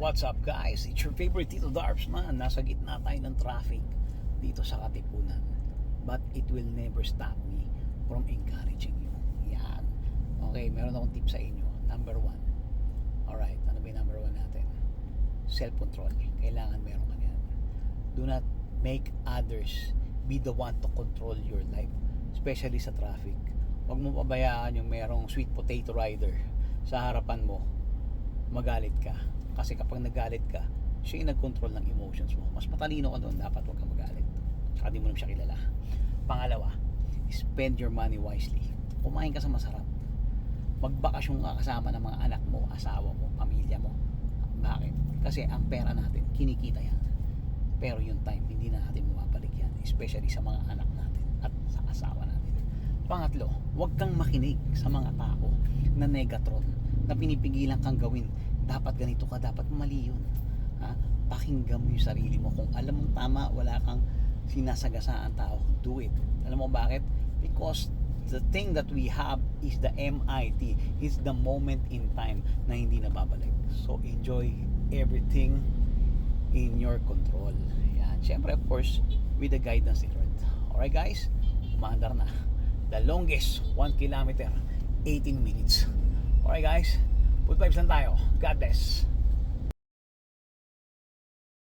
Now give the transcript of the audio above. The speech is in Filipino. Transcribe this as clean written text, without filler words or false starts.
What's up guys? It's your favorite Tito Darps man. Nasa gitna tayo ng traffic dito sa Katipunan. But it will never stop me from encouraging you. Yan. Okay, meron akong tip sa inyo. Number 1. Alright, ano ba yung number 1 natin? Self-control. Kailangan meron ka yan. Do not make others be the one to control your life. Especially sa traffic. Huwag mo pabayaan yung merong sweet potato rider sa harapan mo. Magalit ka. Kasi kapag nagalit ka, siya yung nag-control ng emotions mo. Mas matalino ka doon, dapat huwag kang magalit. Saka di mo naman siya kilala. Pangalawa, spend your money wisely. Kumain ka sa masarap. Magbakasyon ka kasama ng mga anak mo, asawa mo, pamilya mo. Bakit? Kasi ang pera natin, kinikita yan. Pero yung time, hindi na natin mapapalik yan. Especially sa mga anak natin at sa asawa natin. Pangatlo, huwag kang makinig sa mga tao na negatron, na pinipigilan kang gawin. Dapat ganito ka, dapat mali yun. Ha? Pakinggan mo yung sarili mo. Kung alam mong tama, wala kang sinasagasaan tao, do it. Alam mo bakit? Because the thing that we have is the MIT. It's the moment in time na hindi na babalik. So enjoy everything in your control. Yan. Siyempre, of course, with the guidance of Lord. Alright guys, umaandar na. The longest 1 kilometer, 18 minutes. Alright guys, good vibes lang tayo. God bless.